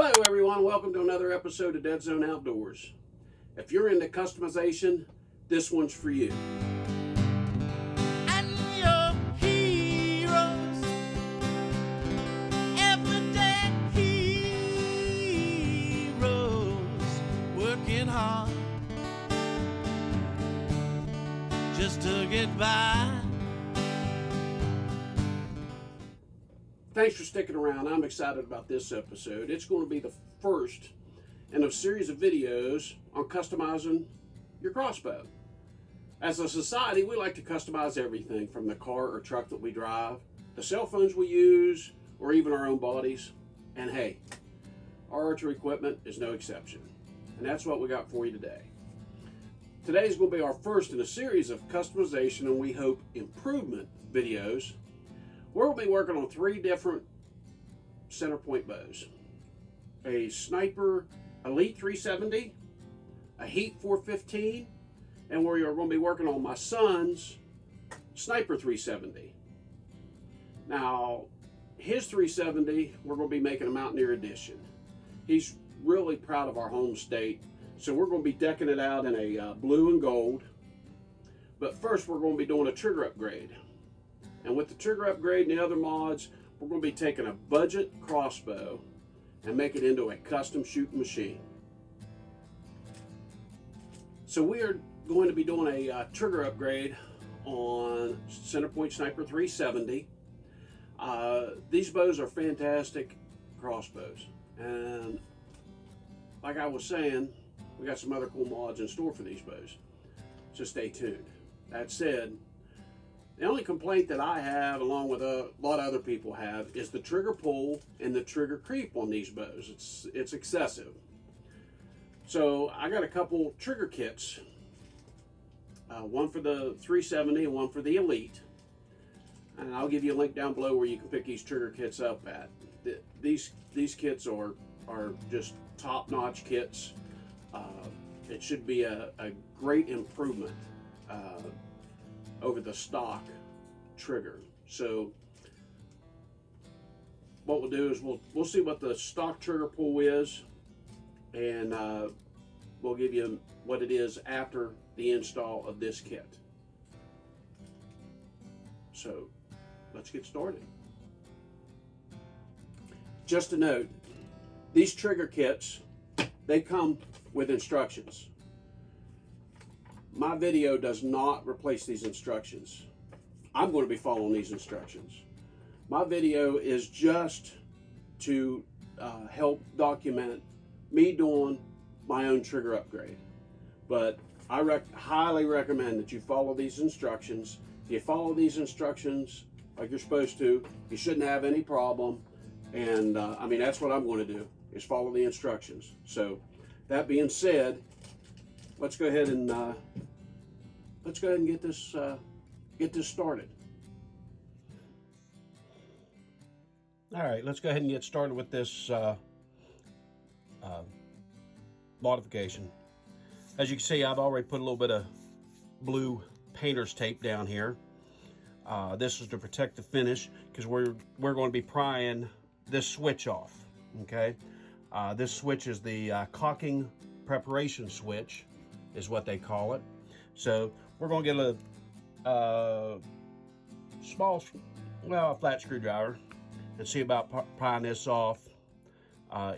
Hello everyone, welcome to another episode of Dead Zone Outdoors. If you're into customization, this one's for you. And your heroes, everyday heroes, working hard just to get by. Thanks for sticking around. I'm excited about this episode. It's going to be the first in a series of videos on customizing your crossbow. As a society, we like to customize everything from the car or truck that we drive, the cell phones we use, or even our own bodies. And hey, our archery equipment is no exception. And that's what we got for you today. Today's going to be our first in a series of customization and we hope improvement videos. We'll be working on 3 different Centerpoint bows. A Sniper Elite 370, a Heat 415, and we are going to be working on my son's Sniper 370. Now, his 370, we're going to be making a Mountaineer Edition. He's really proud of our home state, so we're going to be decking it out in a blue and gold. But first, we're going to be doing a trigger upgrade. And with the trigger upgrade and the other mods, we're going to be taking a budget crossbow and make it into a custom shooting machine. So we are going to be doing a trigger upgrade on Centerpoint Sniper 370. These bows are fantastic crossbows. And like I was saying, we got some other cool mods in store for these bows. So stay tuned. That said, the only complaint that I have, along with a lot of other people have, is the trigger pull and the trigger creep on these bows. It's excessive. So I got a couple trigger kits, one for the 370 and one for the Elite. And I'll give you a link down below where you can pick these trigger kits up at. These kits are just top-notch kits. It should be a great improvement over the stock trigger. So what we'll do is we'll see what the stock trigger pull is, and we'll give you what it is after the install of this kit. So let's get started. Just a note, these trigger kits, they come with instructions. My video does not replace these instructions. I'm going to be following these instructions. My video is just to help document me doing my own trigger upgrade. But I highly recommend that you follow these instructions. If you follow these instructions like you're supposed to, you shouldn't have any problem. And I mean, that's what I'm going to do, is follow the instructions. So that being said, let's go ahead and get this started. All right, let's go ahead and get started with this modification. As you can see, I've already put a little bit of blue painter's tape down here. This is to protect the finish, because we're going to be prying this switch off. Okay, this switch is the caulking preparation switch, is what they call it. So we're going to get a small, a flat screwdriver and see about prying this off.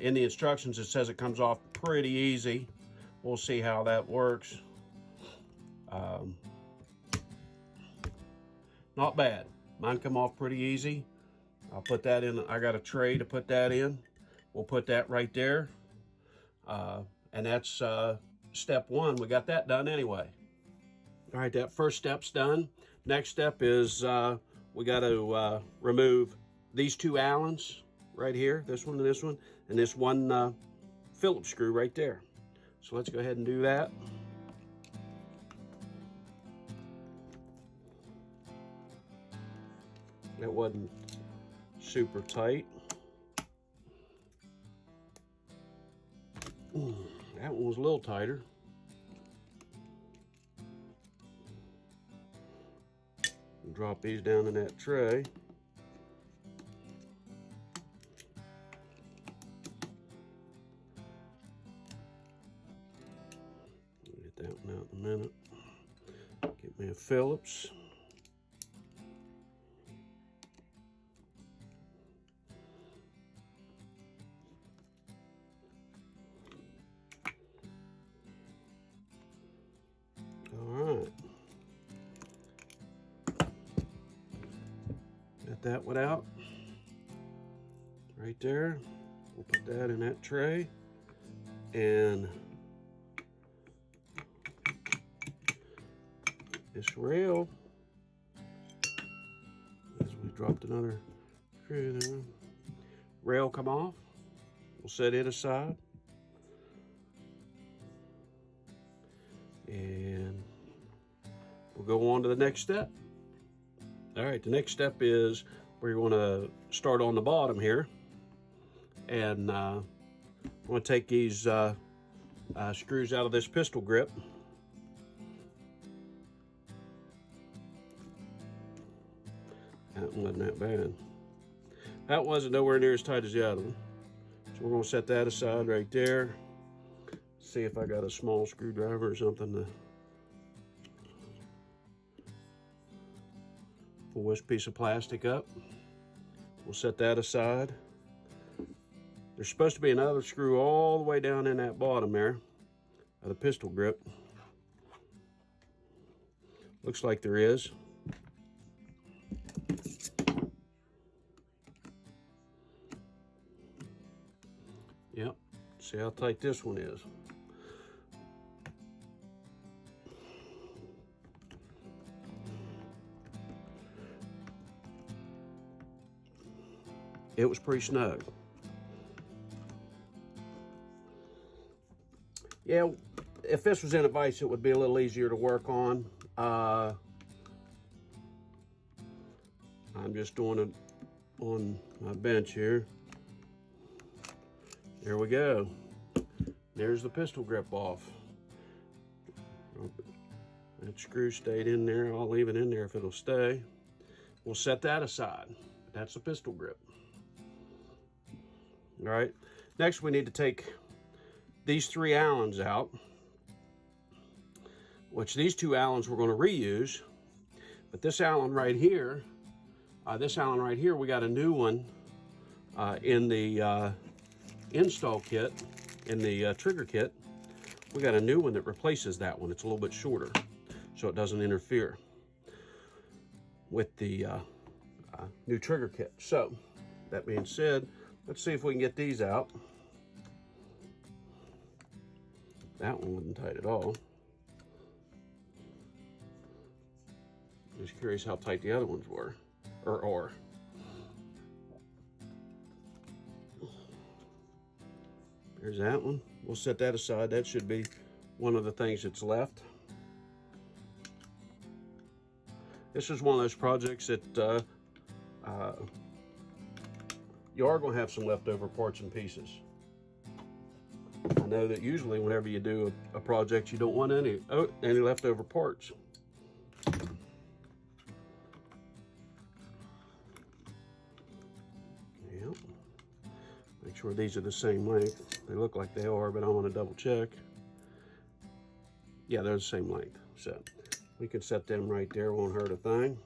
In the instructions, it says it comes off pretty easy. We'll see how that works. Not bad. Mine come off pretty easy. I'll put that in. I got a tray to put that in. We'll put that right there. And that's step 1. We got that done anyway. All right, that first step's done. Next step is we got to remove these 2 Allens right here, this one, and this one Phillips screw right there. So let's go ahead and do that. That wasn't super tight. That one was a little tighter. Drop these down in that tray. out in a minute. Get me a Phillips. Got that one out right there. We'll put that in that tray, and this rail, as we dropped another screw there, rail come off. We'll set it aside, and we'll go on to the next step. All right, the next step is we're going to start on the bottom here, and I'm going to take these screws out of this pistol grip. That wasn't that bad. That wasn't nowhere near as tight as the other one. So we're going to set that aside right there. See if I got a small screwdriver or something to pull this piece of plastic up. We'll set that aside. There's supposed to be another screw all the way down in that bottom there of the pistol grip. Looks like there is. Yep, see how tight this one is. It was pretty snug. Yeah, if this was in a vise, it would be a little easier to work on. I'm just doing it on my bench here. There we go. There's the pistol grip off. That screw stayed in there. I'll leave it in there if it'll stay. We'll set that aside. That's the pistol grip. All right, next we need to take these 3 Allens out, which these 2 Allens we're going to reuse, but this Allen right here, we got a new one in the install kit, in the trigger kit. We got a new one that replaces that one. It's a little bit shorter, so it doesn't interfere with the new trigger kit. So, that being said, let's see if we can get these out. That one wasn't tight at all. Just curious how tight the other ones were, or are. There's that one. We'll set that aside. That should be one of the things that's left. This is one of those projects that you are going to have some leftover parts and pieces. I know that usually whenever you do a project, you don't want any leftover parts. Yep. Make sure these are the same length. They look like they are, but I want to double check. Yeah, they're the same length. So we can set them right there. Won't hurt a thing.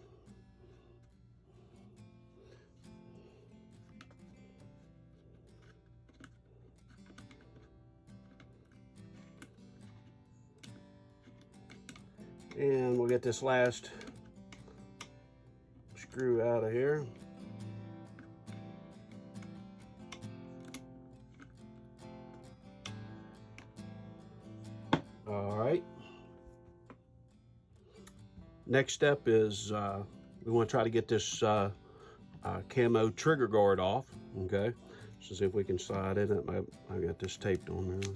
And we'll get this last screw out of here. All right. Next step is we want to try to get this camo trigger guard off. Okay. So see if we can slide it. I got this taped on there.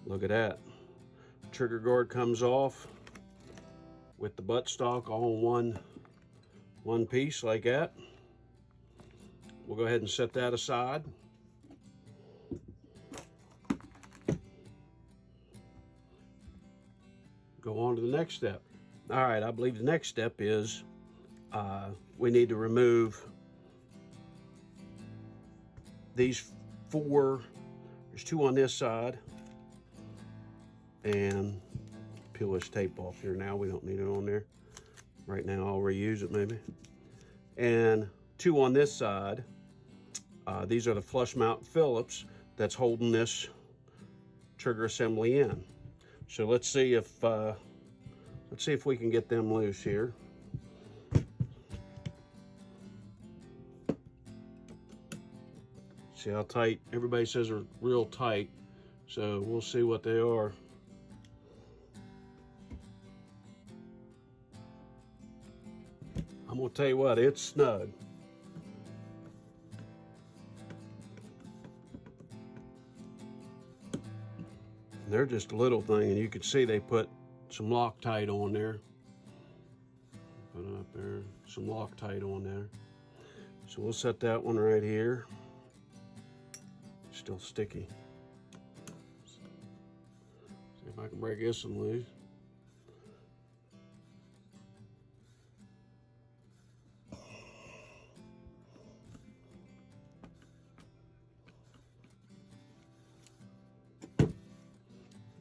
Look at that. Trigger guard comes off with the buttstock all in one piece like that. We'll go ahead and set that aside. Go on to the next step. All right, I believe the next step is we need to remove these 4. There's 2 on this side. And peel this tape off here now. We don't need it on there. Right now I'll reuse it maybe. And 2 on this side. These are the flush mount Phillips that's holding this trigger assembly in. So let's see if we can get them loose here. See how tight? Everybody says they're real tight, so we'll see what they are. I'm gonna tell you what, it's snug. They're just a little thing, and you can see they put some Loctite on there. Put it up there, some Loctite on there. So we'll set that one right here. Still sticky. See if I can break this one loose.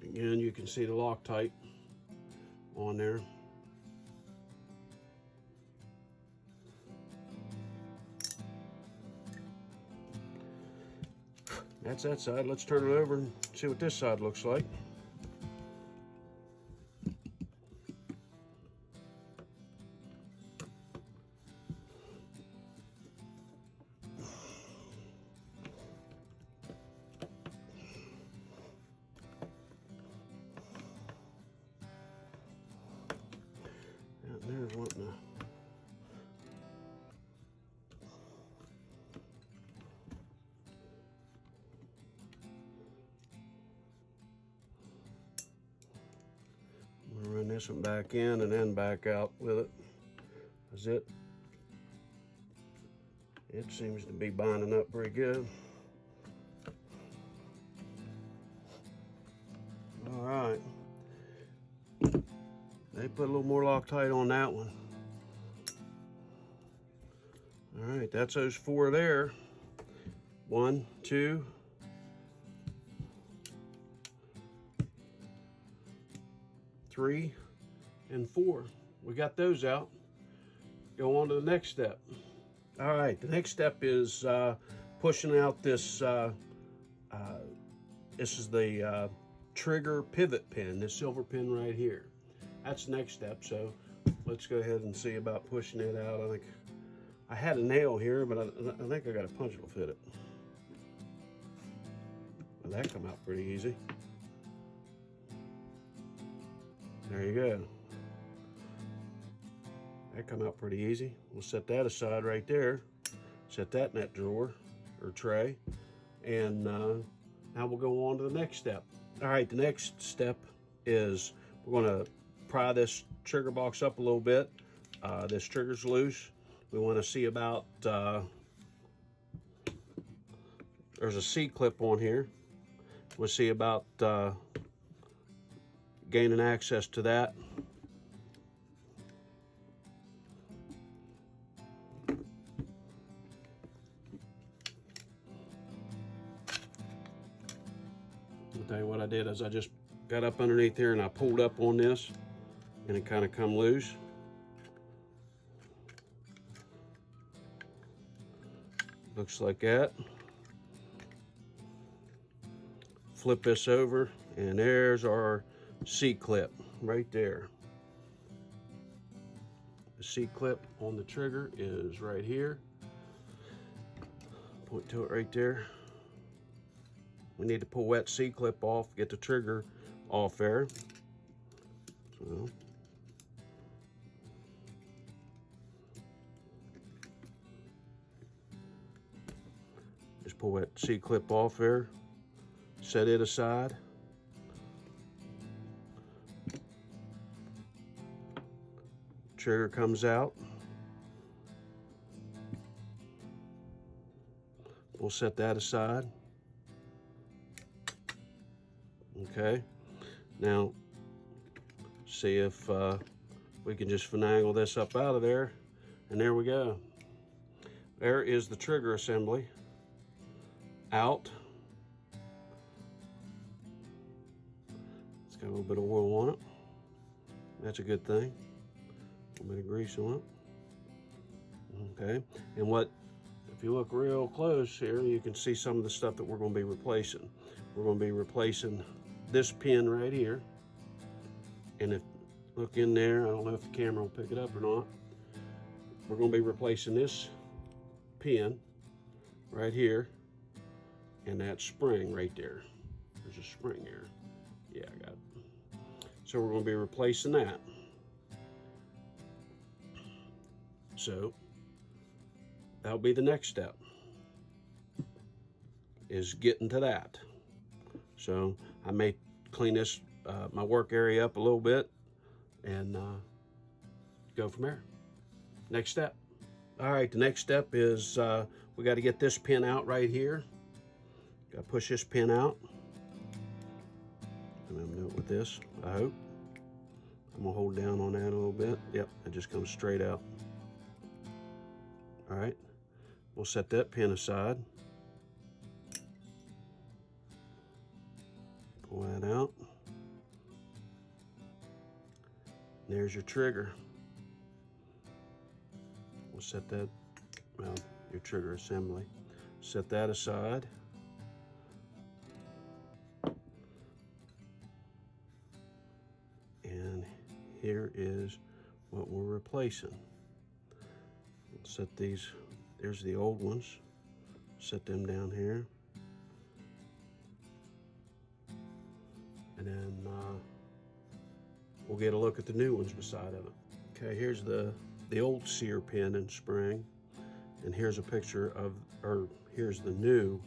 Again, you can see the Loctite on there. That's that side. Let's turn it over and see what this side looks like. There's wanting to run this one back in and then back out with it. That's it. It seems to be binding up pretty good. All right. They put a little more Loctite on that one. All right, that's those 4 there. 1, 2, 3, and 4. We got those out. Go on to the next step. All right, the next step is pushing out this. This is the trigger pivot pin, this silver pin right here. That's the next step, so let's go ahead and see about pushing it out. I think I had a nail here, but I think I got a punch that'll fit it. Well, that come out pretty easy. There you go. That come out pretty easy. We'll set that aside right there. Set that in that drawer or tray. And now we'll go on to the next step. All right, the next step is we're gonna pry this trigger box up a little bit. This trigger's loose. We want to see about, there's a C-clip on here. We'll see about gaining access to that. I'll tell you what I did is I just got up underneath here and I pulled up on this, and it kind of come loose. Looks like that. Flip this over, and there's our C-clip right there. The C-clip on the trigger is right here. Point to it right there. We need to pull that C-clip off, get the trigger off there. So, just pull that C-clip off there, set it aside. Trigger comes out. We'll set that aside. Okay, now see if we can just finagle this up out of there, and there we go. There is the trigger assembly out. Got a little bit of oil on it. That's a good thing. A little bit of grease on it. Okay, and if you look real close here, you can see some of the stuff that we're going to be replacing. We're going to be replacing this pin right here. And if look in there, I don't know if the camera will pick it up or not. We're going to be replacing this pin right here and that spring right there. There's a spring there. Yeah, I got it. So we're going to be replacing that. So that'll be the next step, is getting to that. So I may clean this my work area up a little bit and go from there. Next step. All right, the next step is we got to get this pin out right here. Got to push this pin out. And I'm doing it with this, I hope. I'm gonna hold down on that a little bit. Yep, it just comes straight out. All right, we'll set that pin aside. Pull that out. There's your trigger. We'll set that, well, your trigger assembly. Set that aside. And here is what we're replacing. We'll set these, there's the old ones. Set them down here. And then we'll get a look at the new ones beside of it. Okay, here's the old sear pin and spring. And here's a picture of, or here's the new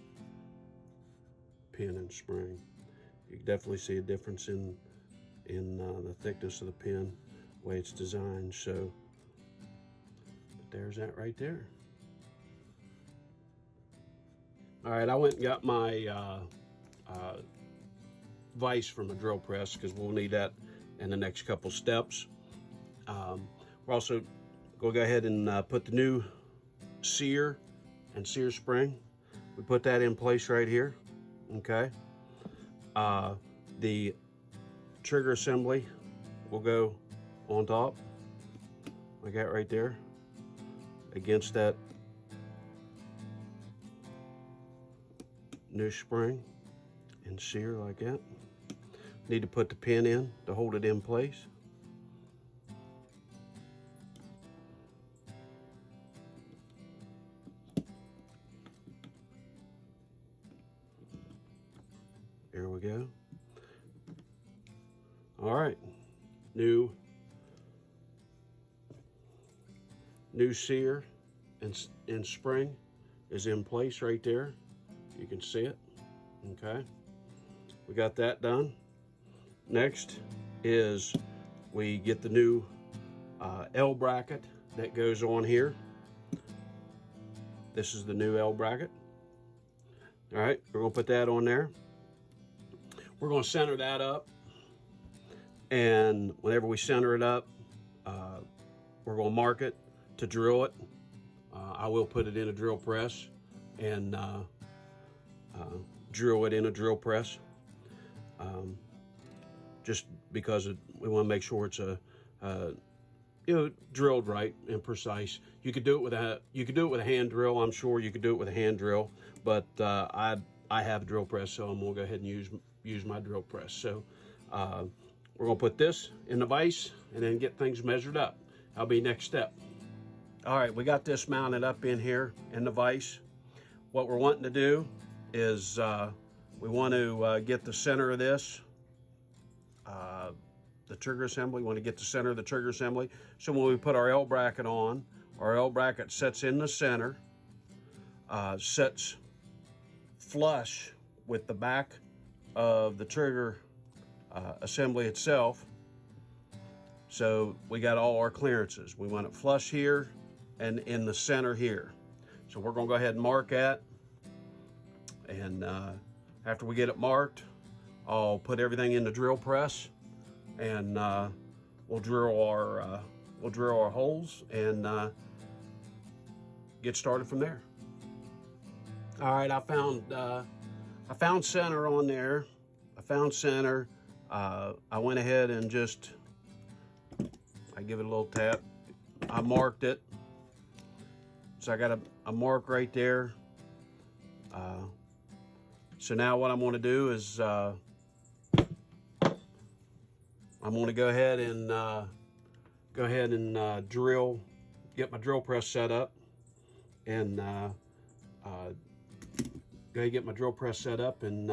pin and spring. You can definitely see a difference in the thickness of the pin, the way it's designed. So, but there's that right there. All right, I went and got my vise from a drill press because we'll need that in the next couple steps. We're also going to go ahead and put the new sear and sear spring. We put that in place right here. Okay. The trigger assembly will go on top, like that right there, against that new spring and sear like that. Need to put the pin in to hold it in place. There we go. All right, new sear and spring is in place right there. You can see it. Okay, we got that done. Next is we get the new L bracket that goes on here. This is the new L bracket. All right, we're gonna put that on there. We're gonna center that up. And whenever we center it up, we're gonna mark it to drill it. I will put it in a drill press and drill it in a drill press. Just because we want to make sure it's drilled right and precise. You could do it with a hand drill. I'm sure you could do it with a hand drill, but I have a drill press, so I'm gonna go ahead and use my drill press. So we're gonna put this in the vise and then get things measured up. That'll be next step. All right, we got this mounted up in here in the vise. What we're wanting to do is we want to get the center of this. The trigger assembly, we want to get the center of the trigger assembly. So when we put our L bracket on, our L bracket sets in the center, sets flush with the back of the trigger assembly itself. So we got all our clearances. We want it flush here and in the center here. So we're gonna go ahead and mark that. And after we get it marked, I'll put everything in the drill press, and we'll drill our holes and get started from there. All right, I found center on there. I found center. I went ahead and just, I give it a little tap. I marked it. So I got a mark right there. So now what I'm going to do is I'm going to go ahead and drill, get my drill press set up, and go ahead and get my drill press set up and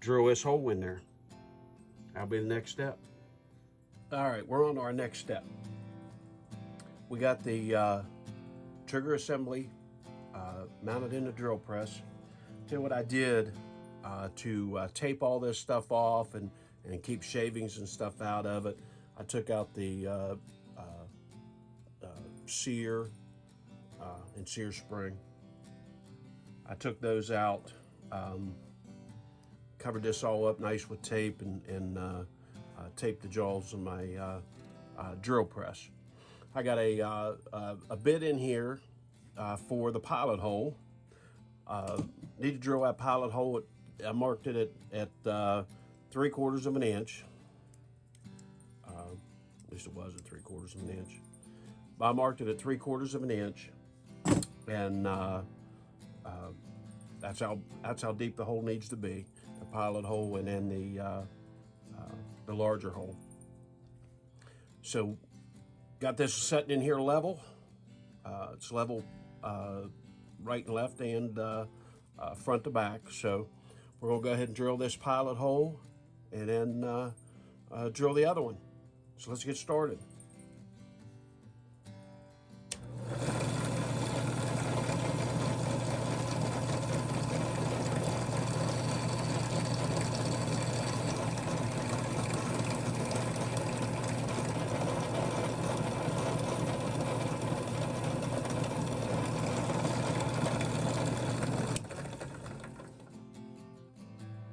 drill this hole in there. That'll be the next step. All right, we're on to our next step. We got the trigger assembly mounted in the drill press. Tell you what I did to tape all this stuff off and keep shavings and stuff out of it. I took out the sear and sear spring. I took those out, covered this all up nice with tape, and taped the jaws of my drill press. I got a bit in here for the pilot hole. Need to drill that pilot hole. I marked it at 3/4 of an inch. At least it was at 3/4 of an inch. But I marked it at 3/4 of an inch, and that's how deep the hole needs to be. The pilot hole and then the larger hole. So got this setting in here level. It's level right and left and front to back. So we're gonna go ahead and drill this pilot hole and then drill the other one. So let's get started.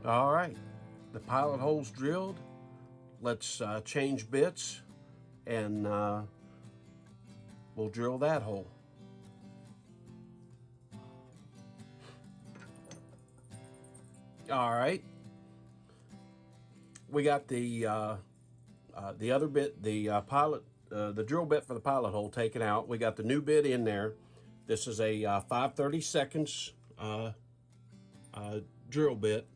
All right, the pilot hole's drilled. Let's change bits and we'll drill that hole. All right, we got the other bit, the drill bit for the pilot hole taken out. We got the new bit in there. This is a 5/32 drill bit.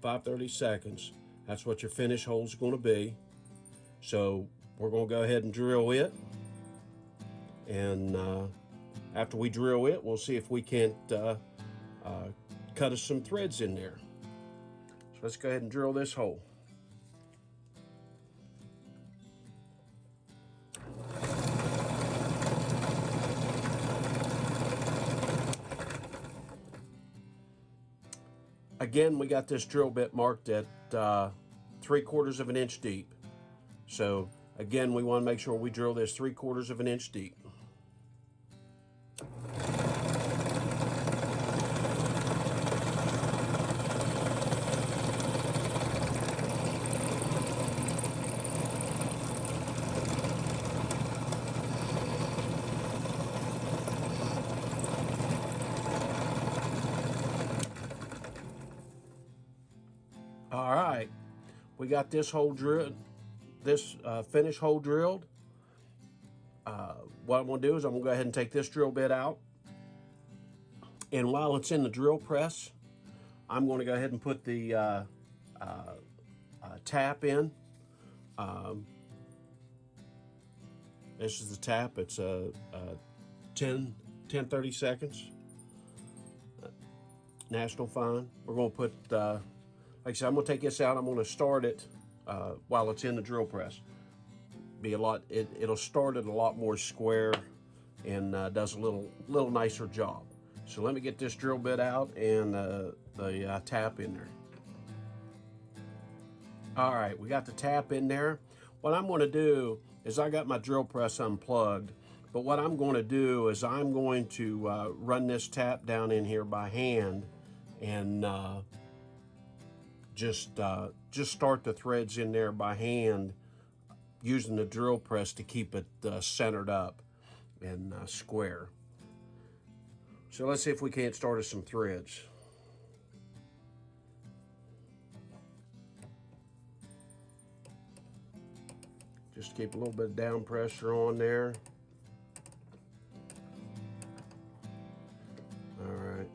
5/32. That's what your finish hole is going to be. So we're going to go ahead and drill it. And after we drill it, we'll see if we can't cut us some threads in there. So let's go ahead and drill this hole. Again, we got this drill bit marked at 3/4 of an inch deep. So again, we want to make sure we drill this 3/4 of an inch deep. All right, we got this hole drilled, this finish hole drilled. What I'm going to do is I'm going to go ahead and take this drill bit out. And while it's in the drill press, I'm going to go ahead and put the tap in. This is the tap. It's 10/32. National Fine. We're going to put... like I said, I'm going to take this out. I'm going to start it while it's in the drill press. It'll start it a lot more square and does a little nicer job. So let me get this drill bit out and the tap in there. All right, we got the tap in there. What I'm going to do is I got my drill press unplugged, but what I'm going to do is I'm going to run this tap down in here by hand and just start the threads in there by hand using the drill press to keep it centered up and square. So let's see if we can't start us some threads. just to keep a little bit of down pressure on there. All right.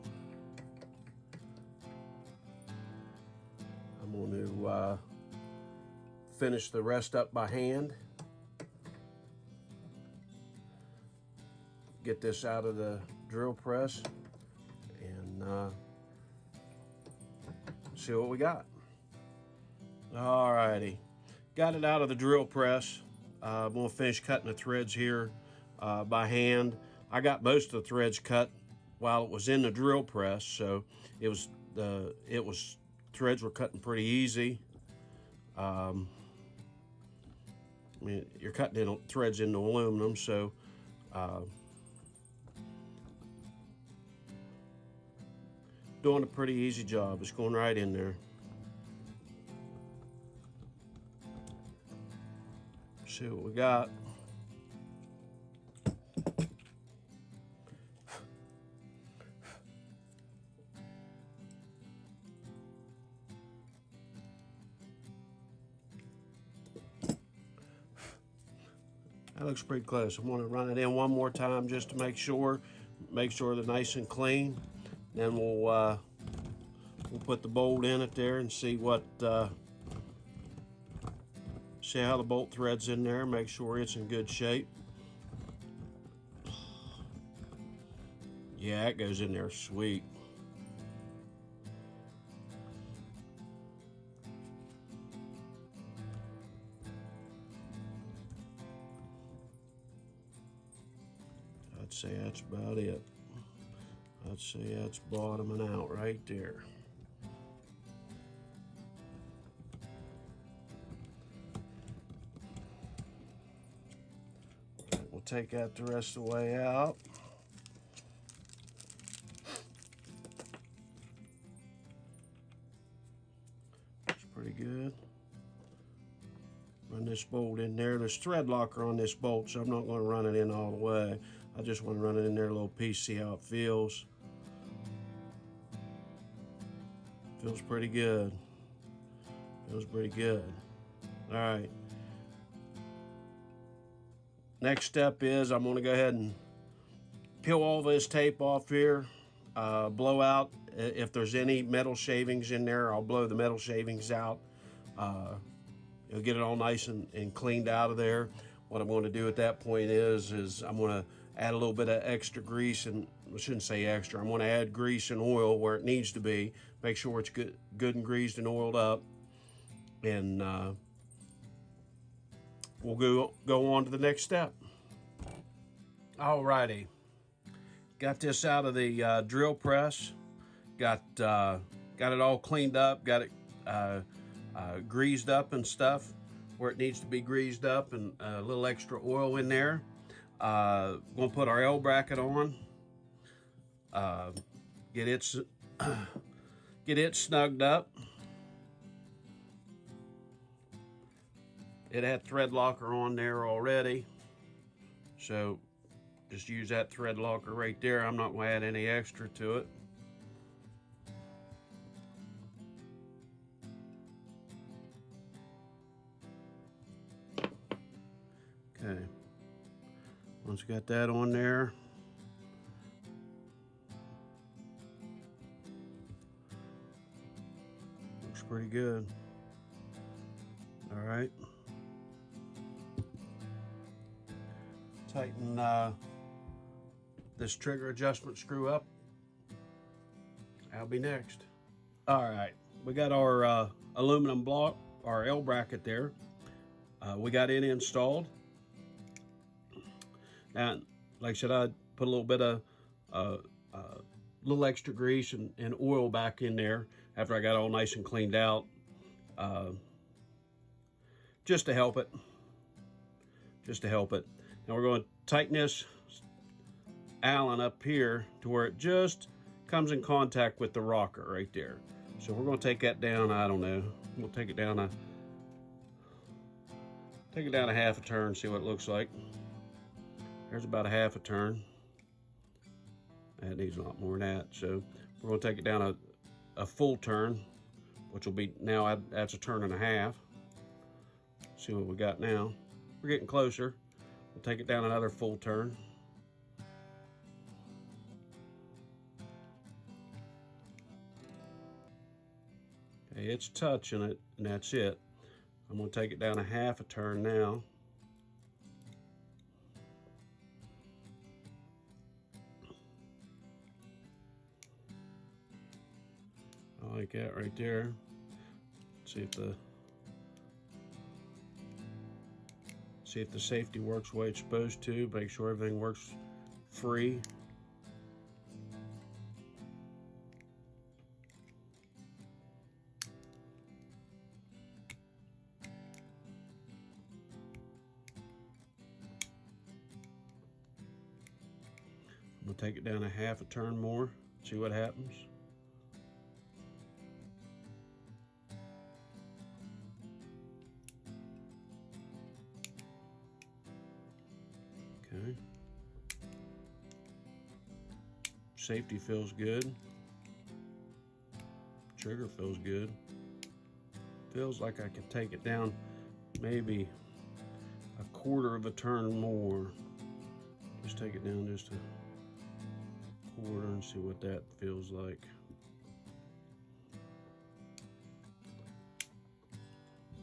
I'm going to finish the rest up by hand. Get this out of the drill press and see what we got. Alrighty, got it out of the drill press. I'm gonna finish cutting the threads here by hand. I got most of the threads cut while it was in the drill press, so threads were cutting pretty easy. I mean, you're cutting threads into aluminum, so doing a pretty easy job. It's going right in there. See what we got. That looks pretty close. I'm going to run it in one more time just to make sure they're nice and clean. Then we'll put the bolt in it there and see see how the bolt thread's in there. Make sure it's in good shape. Yeah, it goes in there sweet. I'd say that's about it. I'd say that's bottoming out right there. We'll take that the rest of the way out. That's pretty good. Run this bolt in there. There's thread locker on this bolt, so I'm not going to run it in all the way. I just want to run it in there a little piece, see how it feels. Feels pretty good. Feels pretty good. All right. Next step is I'm going to go ahead and peel all this tape off here, blow out. If there's any metal shavings in there, I'll blow the metal shavings out. You'll get it all nice and cleaned out of there. What I'm going to do at that point is I'm going to add a little bit of extra grease, and I shouldn't say extra. I'm going to add grease and oil where it needs to be. Make sure it's good and greased and oiled up, and we'll go on to the next step. Alrighty, got this out of the drill press. Got it all cleaned up. Got it greased up and stuff where it needs to be greased up, and a little extra oil in there. Going to put our L bracket on. Get it snugged up. It had thread locker on there already, so just use that thread locker right there. I'm not going to add any extra to it. Okay, once you got that on there, looks pretty good. All right, tighten this trigger adjustment screw up. That'll be next. All right, we got our aluminum block, our L bracket there. We got it installed. And like I said, I put a little bit of little extra grease and oil back in there after I got it all nice and cleaned out, just to help it. Now we're going to tighten this Allen up here to where it just comes in contact with the rocker right there. So we're going to take that down, I don't know, we'll take it down a half a turn, see what it looks like. There's about a half a turn. That needs a lot more than that. So we're going to take it down a full turn, which will be, now that's a turn and a half. See what we got now. we're getting closer. We'll take it down another full turn. Okay, it's touching it, and that's it. I'm going to take it down a half a turn now. I like that right there. See if the safety works the way it's supposed to. Make sure everything works free. I'm gonna take it down a half a turn more, see what happens. Okay. Safety feels good. Trigger feels good. Feels like I could take it down maybe a quarter of a turn more. Just take it down just a quarter and see what that feels like.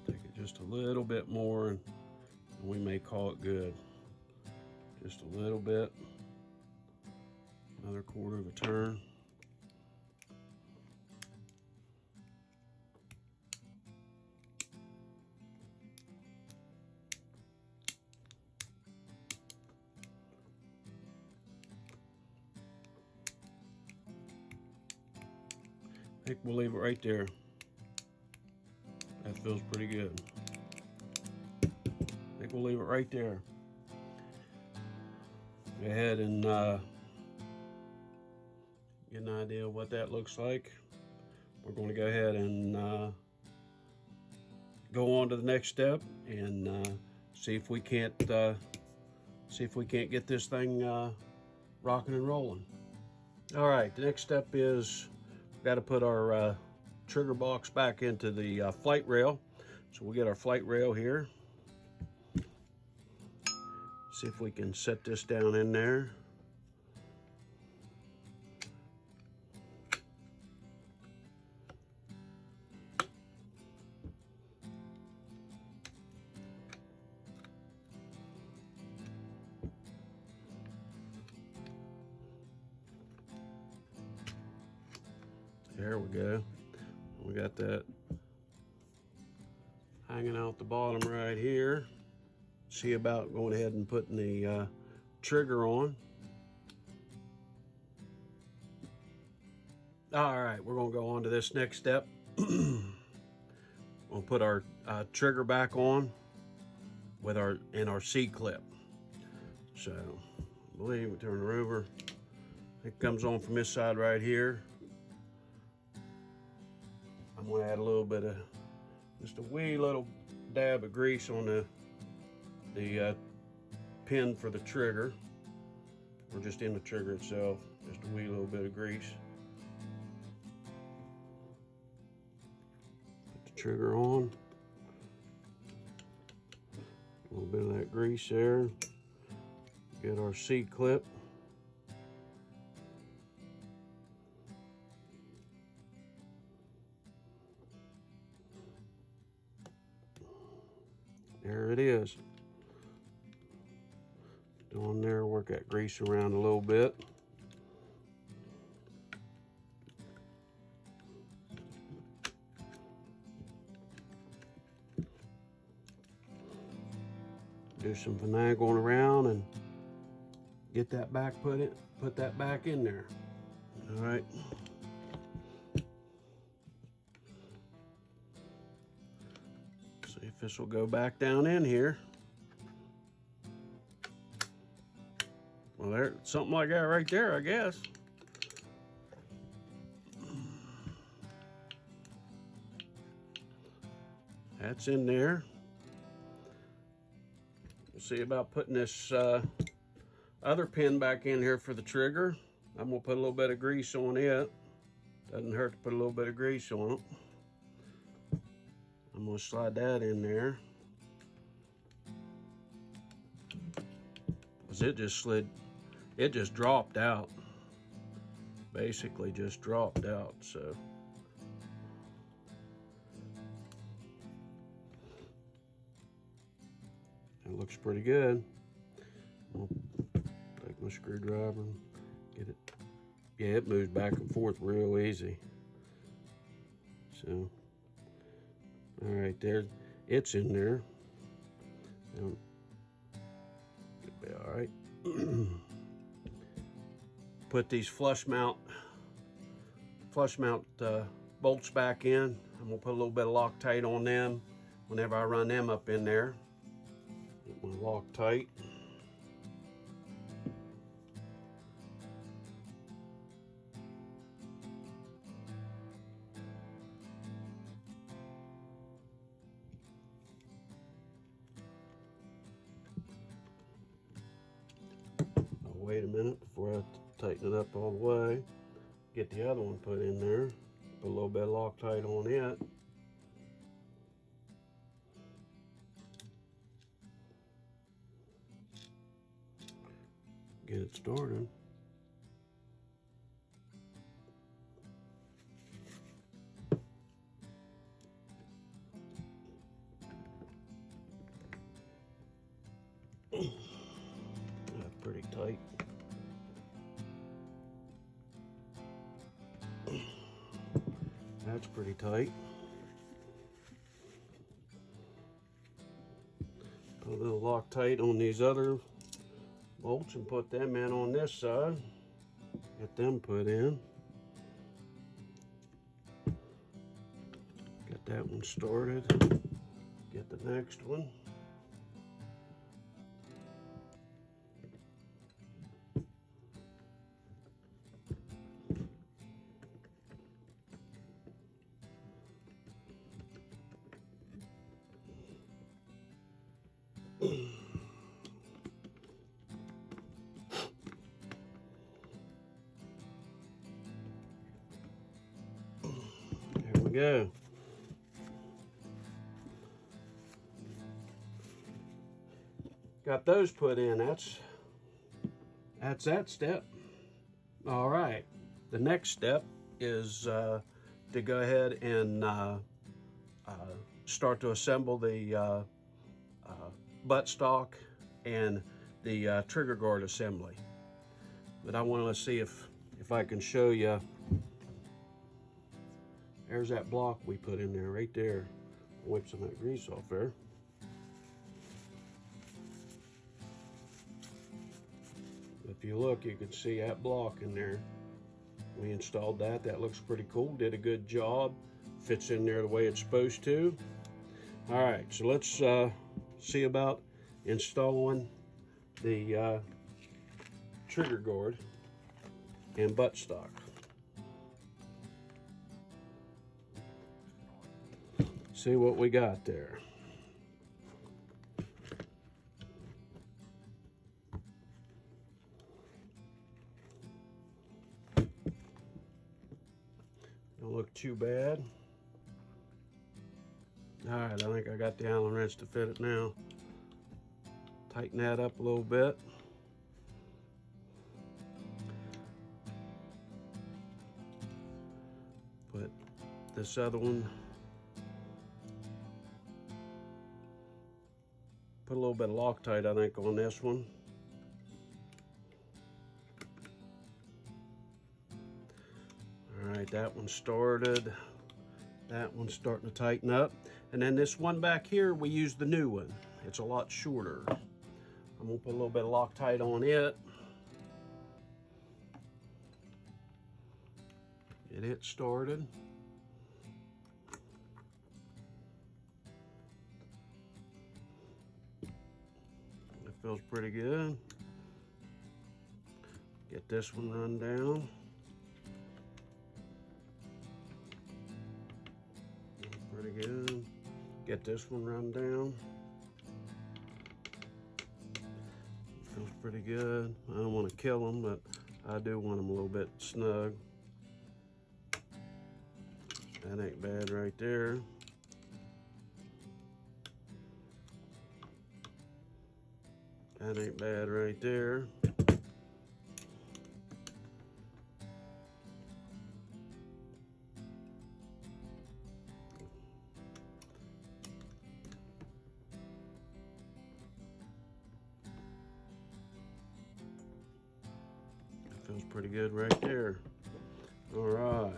Take it just a little bit more and we may call it good. Just a little bit. Another quarter of a turn. I think we'll leave it right there. That feels pretty good. I think we'll leave it right there. Go ahead and get an idea of what that looks like. We're going to go ahead and go on to the next step and see if we can't get this thing rocking and rolling. All right, the next step is we've got to put our trigger box back into the flight rail. So we'll get our flight rail here. See if we can set this down in there. There we go. We got that hanging out the bottom right here. See about going ahead and putting the trigger on. All right, we're gonna go on to this next step. We'll put our trigger back on with our C-clip. So, I believe we turn her over. It comes on from this side right here. I'm gonna add a little bit of, just a wee little dab of grease on the pin for the trigger, or just in the trigger itself, just a wee little bit of grease. Put the trigger on, a little bit of that grease there. Get our C-clip. There it is. On there, work that grease around a little bit. Do some finagling around and get that back, put that back in there. All right. See if this will go back down in here. Well, there, something like that right there, I guess. That's in there. We'll see about putting this other pin back in here for the trigger. I'm gonna put a little bit of grease on it. Doesn't hurt to put a little bit of grease on it. I'm gonna slide that in there. because it just slid, it just dropped out. Basically just dropped out, so. It looks pretty good. I'll take my screwdriver and get it. Yeah, it moves back and forth real easy. So, all right, there, it's in there. It'll be all right. Put these flush mount bolts back in. I'm gonna put a little bit of Loctite on them whenever I run them up in there. Get my Loctite. Wait a minute before I tighten it up all the way. Get the other one put in there. Put a little bit of Loctite on it. Get it started. That's pretty tight. That's pretty tight. Put a little Loctite on these other bolts and put them in on this side. Get them put in. Get that one started. Get the next one. There we go. Got those put in. That's that step. All right. The next step is to go ahead and start to assemble the buttstock and the trigger guard assembly. But I want to see if I can show you. There's that block we put in there, right there. Wipe some of that grease off there. If you look, you can see that block in there. We installed that. That looks pretty cool. Did a good job. Fits in there the way it's supposed to. All right, so let's see about installing the trigger guard and buttstock. See what we got there. Don't look too bad. All right, I think I got the Allen wrench to fit it now. Tighten that up a little bit. Put this other one. Put a little bit of Loctite, I think, on this one. All right, that one started. That one's starting to tighten up. And then this one back here, we use the new one. It's a lot shorter. I'm gonna put a little bit of Loctite on it. Get it started. It feels pretty good. Get this one run down. Pretty good. Get this one run down. Feels pretty good. I don't want to kill them, but I do want them a little bit snug. That ain't bad right there. That ain't bad right there. That feels pretty good right there. All right.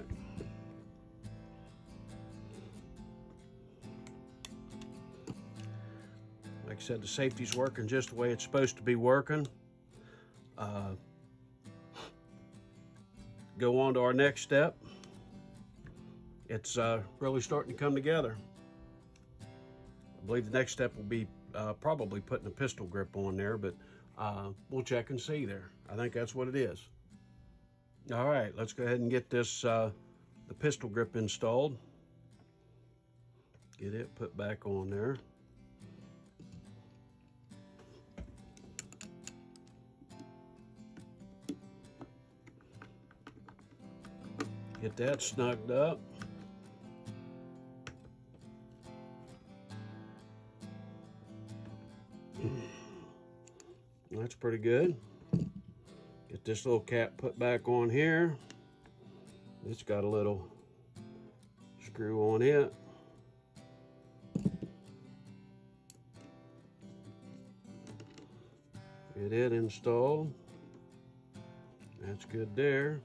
Like I said, the safety's working just the way it's supposed to be working. Go on to our next step. It's really starting to come together. I believe the next step will be probably putting a pistol grip on there, but we'll check and see there. I think that's what it is. All right, let's go ahead and get this the pistol grip installed. Get it put back on there. Get that snugged up. That's pretty good. Get this little cap put back on here. It's got a little screw on it. Get it installed. That's good there.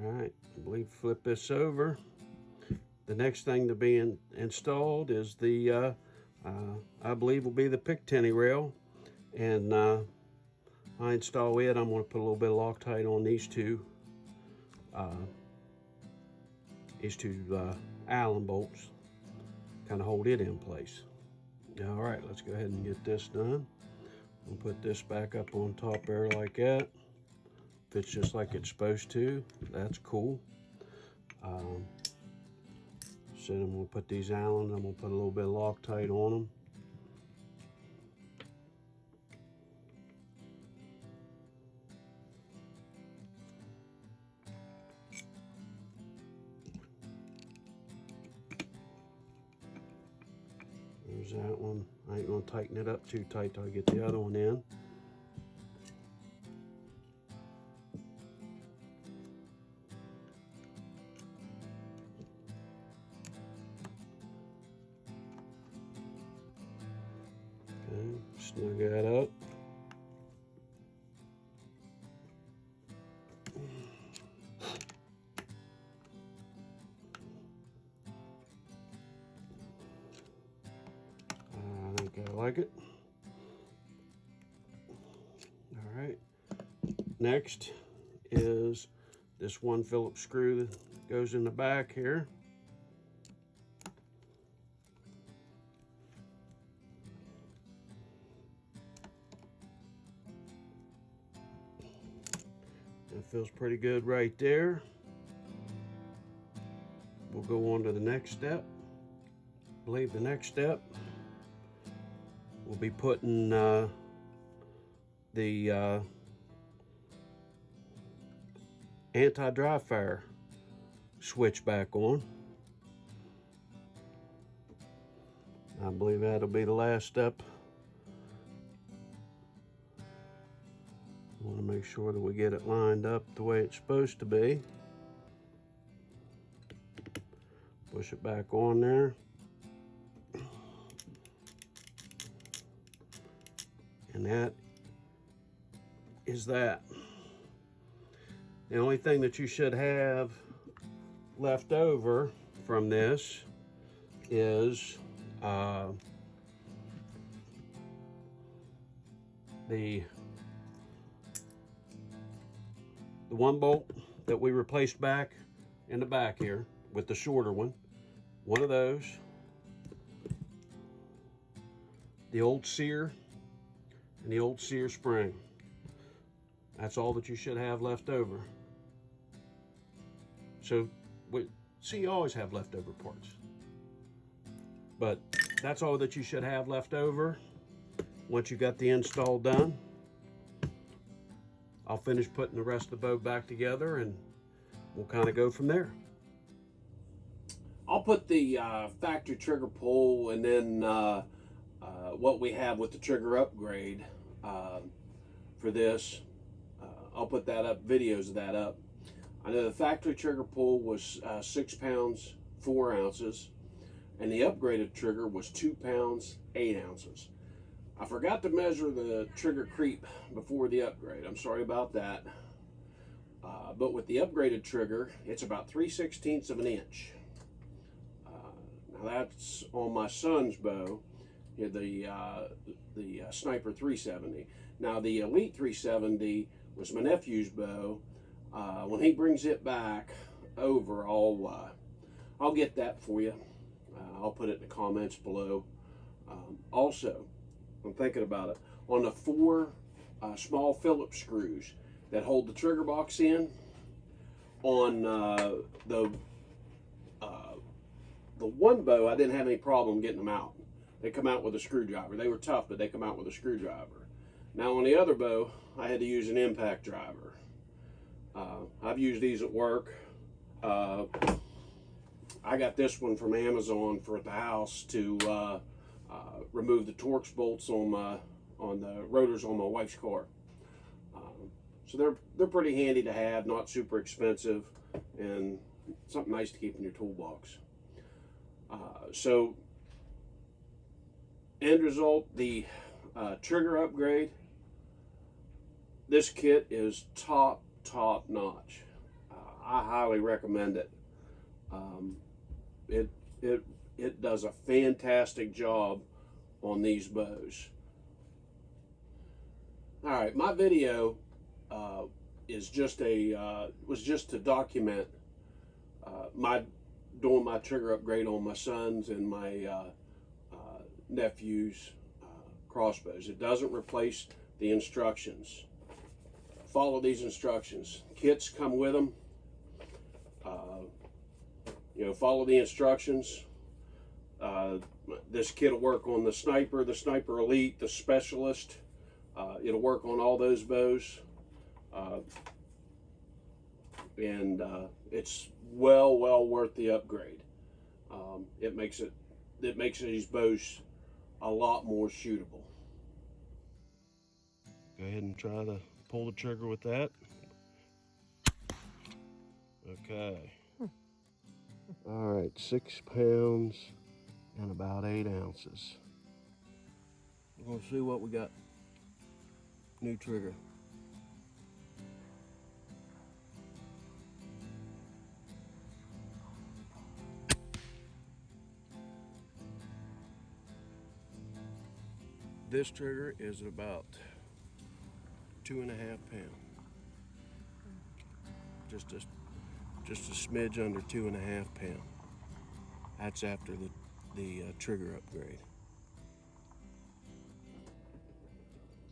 All right, I believe flip this over. The next thing to be installed is the, I believe will be the pick tenny rail. And I install it. I'm going to put a little bit of Loctite on these two Allen bolts, kind of hold it in place. All right, let's go ahead and get this done. We'll put this back up on top there like that. Fits just like it's supposed to. That's cool. So I'm going to put these Allens, I'm going to put a little bit of Loctite on them. There's that one. I ain't going to tighten it up too tight till I get the other one in. Snug that up. I think I like it. All right. Next is this one Phillips screw that goes in the back here. That feels pretty good right there. We'll go on to the next step. I believe the next step we'll be putting the anti-dry fire switch back on. I believe that'll be the last step. I want to make sure that we get it lined up the way it's supposed to be. Push it back on there. And that is that. The only thing that you should have left over from this is the one bolt that we replaced back in the back here with the shorter one. One of those. The old sear and the old sear spring. That's all that you should have left over. So, you always have leftover parts. But that's all that you should have left over once you got the install done. I'll finish putting the rest of the bow back together and we'll kind of go from there. I'll put the factory trigger pull and then what we have with the trigger upgrade for this. I'll put that up, videos of that up. I know the factory trigger pull was 6 pounds 4 ounces, and the upgraded trigger was 2 pounds 8 ounces. I forgot to measure the trigger creep before the upgrade. I'm sorry about that. But with the upgraded trigger, it's about 3/16 of an inch. Now that's on my son's bow, the Sniper 370. Now the Elite 370 was my nephew's bow. When he brings it back over, I'll get that for you. I'll put it in the comments below. Also, I'm thinking about it. On the 4 small Phillips screws that hold the trigger box in, on the one bow, I didn't have any problem getting them out. They come out with a screwdriver. They were tough, but they come out with a screwdriver. Now on the other bow, I had to use an impact driver. I've used these at work. I got this one from Amazon for at the house to remove the Torx bolts on the rotors on my wife's car. So they're pretty handy to have, not super expensive, and something nice to keep in your toolbox. So end result, the trigger upgrade. This kit is top notch. I highly recommend it. It does a fantastic job on these bows. All right, my video is just was just to document doing my trigger upgrade on my son's and my nephew's crossbows. It doesn't replace the instructions. Follow these instructions. Kits come with them. Follow the instructions. This kit will work on the Sniper Elite, the Specialist. It'll work on all those bows. And it's well worth the upgrade. It makes these bows a lot more shootable. Go ahead and try to pull the trigger with that. Okay. All right, 6 pounds and about 8 ounces. We're gonna see what we got. New trigger. This trigger is about 2.5 pounds. Just a smidge under 2.5 pounds. That's after the trigger upgrade.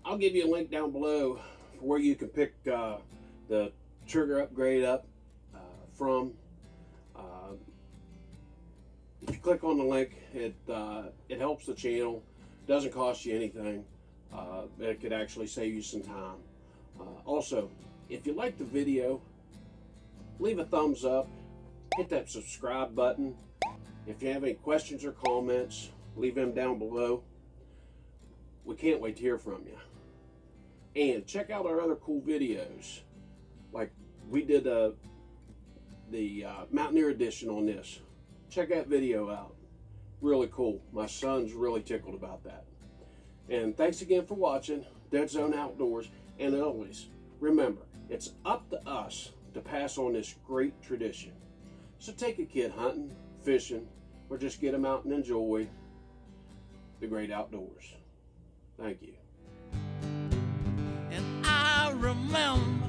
I'll give you a link down below for where you can pick the trigger upgrade up from. If you click on the link, it helps the channel. Doesn't cost you anything. It could actually save you some time. Also, if you like the video, leave a thumbs up, hit that subscribe button. If you have any questions or comments, leave them down below. We can't wait to hear from you. And check out our other cool videos. Like we did the Mountaineer Edition on this. Check that video out. Really cool. My son's really tickled about that. And thanks again for watching Dead Zone Outdoors. And always, remember, it's up to us to pass on this great tradition. So take a kid hunting, fishing, or just get them out and enjoy the great outdoors. Thank you. And I remember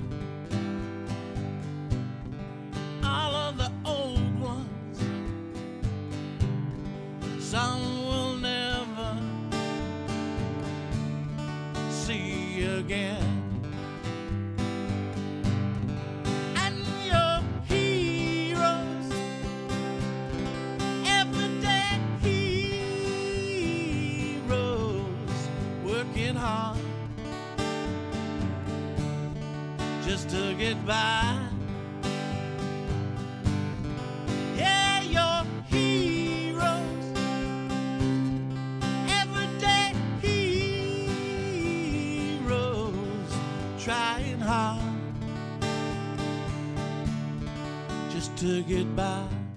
all of the old ones. Some will never see again. And your heroes, everyday heroes, working hard just to get by. Yeah, your heroes, everyday just to get by.